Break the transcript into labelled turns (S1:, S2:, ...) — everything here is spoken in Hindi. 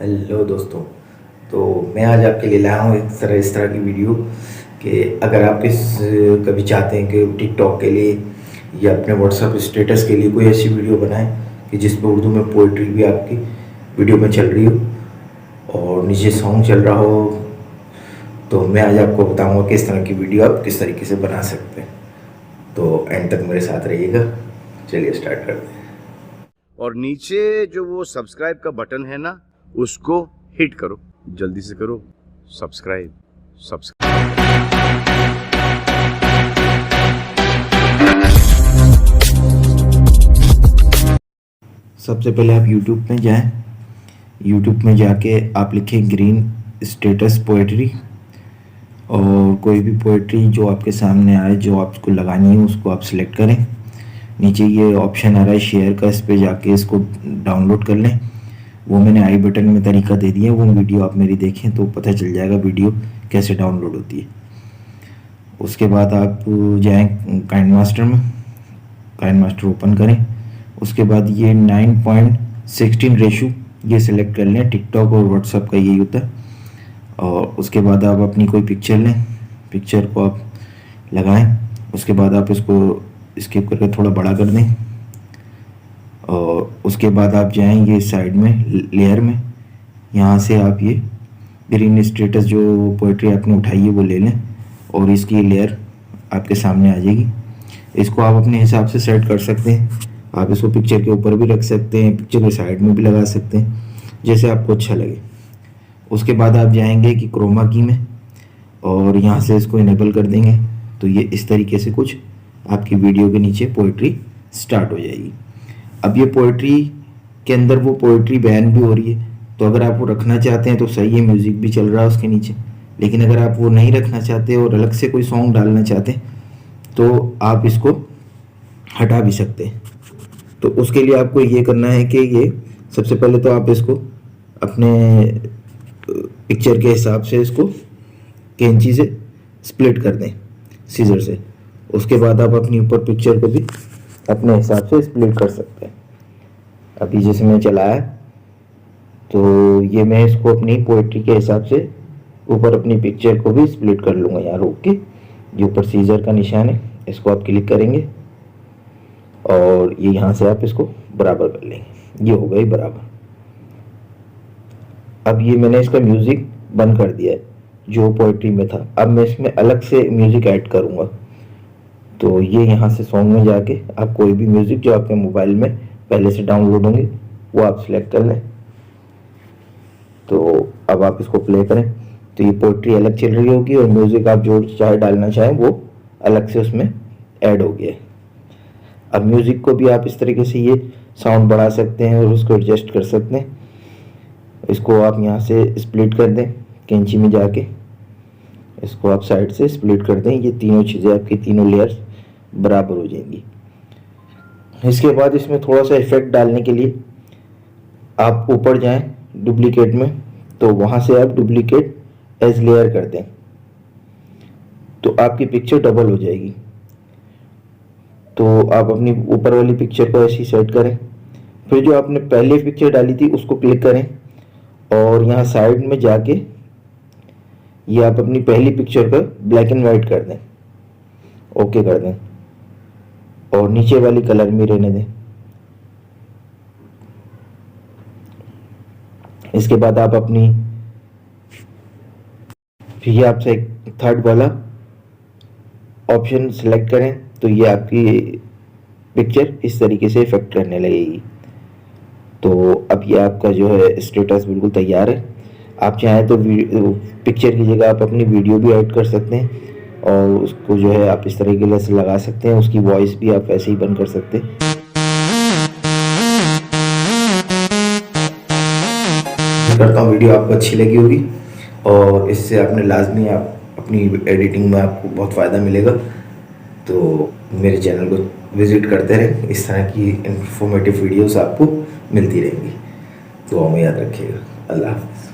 S1: हेलो दोस्तों, तो मैं आज आपके लिए लाया हूँ इस तरह की वीडियो कि अगर आप कभी चाहते हैं कि टिकटॉक के लिए या अपने व्हाट्सएप स्टेटस के लिए कोई ऐसी वीडियो बनाएं कि जिसमें उर्दू में पोइट्री भी आपकी वीडियो में चल रही हो और नीचे सॉन्ग चल रहा हो, तो मैं आज आपको बताऊंगा कि इस तरह की वीडियो आप किस तरीके से बना सकते हैं। तो एंड तक मेरे साथ रहिएगा। चलिए स्टार्ट करते हैं।
S2: और नीचे जो वो सब्सक्राइब का बटन है ना, उसको हिट करो, जल्दी से करो सब्सक्राइब।
S1: सबसे पहले आप YouTube में जाएं। YouTube में जाके आप लिखें ग्रीन स्टेटस पोएट्री और कोई भी पोएट्री जो आपके सामने आए जो आपको लगानी है उसको आप सिलेक्ट करें। नीचे ये ऑप्शन आ रहा है शेयर का, इस पे जाके इसको डाउनलोड कर लें। वो मैंने आई बटन में तरीका दे दिया, वो वीडियो आप मेरी देखें तो पता चल जाएगा वीडियो कैसे डाउनलोड होती है। उसके बाद आप जाएं काइंड मास्टर में, काइंड मास्टर ओपन करें। उसके बाद ये 9:16 रेशो ये सिलेक्ट कर लें। टिकटॉक और व्हाट्सएप का यही होता है। और उसके बाद आप अपनी कोई पिक्चर लें, पिक्चर को आप लगाएं। उसके बाद आप इसको स्किप करके थोड़ा बड़ा कर दें और उसके बाद आप जाएंगे साइड में लेयर में, यहाँ से आप ये ग्रीन स्टेटस जो पोइट्री आपने उठाई है वो ले लें और इसकी लेयर आपके सामने आ जाएगी। इसको आप अपने हिसाब से सेट कर सकते हैं। आप इसको पिक्चर के ऊपर भी रख सकते हैं, पिक्चर के साइड में भी लगा सकते हैं, जैसे आपको अच्छा लगे। उसके बाद आप जाएंगे कि क्रोमा की में और यहाँ से इसको इनेबल कर देंगे, तो ये इस तरीके से कुछ आपकी वीडियो के नीचे पोइट्री स्टार्ट हो जाएगी। अब ये पोइट्री के अंदर वो पोइट्री बयान भी हो रही है, तो अगर आप वो रखना चाहते हैं तो सही है, म्यूज़िक भी चल रहा है उसके नीचे। लेकिन अगर आप वो नहीं रखना चाहते और अलग से कोई सॉन्ग डालना चाहते हैं तो आप इसको हटा भी सकते हैं। तो उसके लिए आपको ये करना है कि ये सबसे पहले तो आप इसको अपने पिक्चर के हिसाब से इसको कैंची से स्प्लिट कर दें, सीजर से। उसके बाद आप अपनी ऊपर पिक्चर को भी अपने हिसाब से स्प्लिट कर सकते हैं। अभी जैसे मैं चलाया तो ये मैं इसको अपनी पोइट्री के हिसाब से ऊपर अपनी पिक्चर को भी स्प्लिट कर लूँगा। यहाँ रोक के ये ऊपर सीजर का निशान है, इसको आप क्लिक करेंगे और ये यहाँ से आप इसको बराबर कर लेंगे। ये हो गई बराबर। अब ये मैंने इसका म्यूज़िक बंद कर दिया है जो पोइट्री में था। अब मैं इसमें अलग से म्यूज़िक ऐड करूँगा। तो ये यहाँ से सॉन्ग में जाके आप कोई भी म्यूज़िक जो आपके मोबाइल में पहले से डाउनलोड होंगे वो आप सिलेक्ट कर लें। तो अब आप इसको प्ले करें तो ये पोइट्री अलग चल रही होगी और म्यूज़िक आप जो चाहे डालना चाहें वो अलग से उसमें ऐड हो गया है। अब म्यूज़िक को भी आप इस तरीके से ये साउंड बढ़ा सकते हैं और उसको एडजस्ट कर सकते हैं। इसको आप यहाँ से स्प्लिट कर दें, कैंची में जाके इसको आप साइड से स्प्लिट कर दें। ये तीनों चीज़ें आपकी तीनों लेयर्स बराबर हो जाएंगी। इसके बाद इसमें थोड़ा सा इफेक्ट डालने के लिए आप ऊपर जाएं डुप्लीकेट में, तो वहाँ से आप डुप्लीकेट एज लेयर कर दें तो आपकी पिक्चर डबल हो जाएगी। तो आप अपनी ऊपर वाली पिक्चर को ऐसी सेट करें, फिर जो आपने पहले पिक्चर डाली थी उसको क्लिक करें और यहाँ साइड में जाके ये आप अपनी पहली पिक्चर को ब्लैक एंड वाइट कर दें, ओके कर दें और नीचे वाली कलर में रहने दें। इसके बाद आप अपनी फिर ये आपसे एक थर्ड वाला ऑप्शन सेलेक्ट करें तो ये आपकी पिक्चर इस तरीके से इफेक्ट करने लगेगी। तो अब ये आपका जो है स्टेटस बिल्कुल तैयार है। आप चाहें तो पिक्चर की जगह आप अपनी वीडियो भी ऐड कर सकते हैं और उसको जो है आप इस तरीके से लगा सकते हैं। उसकी वॉइस भी आप ऐसे ही बंद कर सकते हैं। करता हूँ वीडियो आपको अच्छी लगी होगी और इससे आपने लाजमी आप अपनी एडिटिंग में आपको बहुत फ़ायदा मिलेगा। तो मेरे चैनल को विज़िट करते रहें, इस तरह की इंफॉर्मेटिव वीडियोस आपको मिलती रहेंगी। तो हमें याद रखिएगा। अल्लाह हाफ़िज़।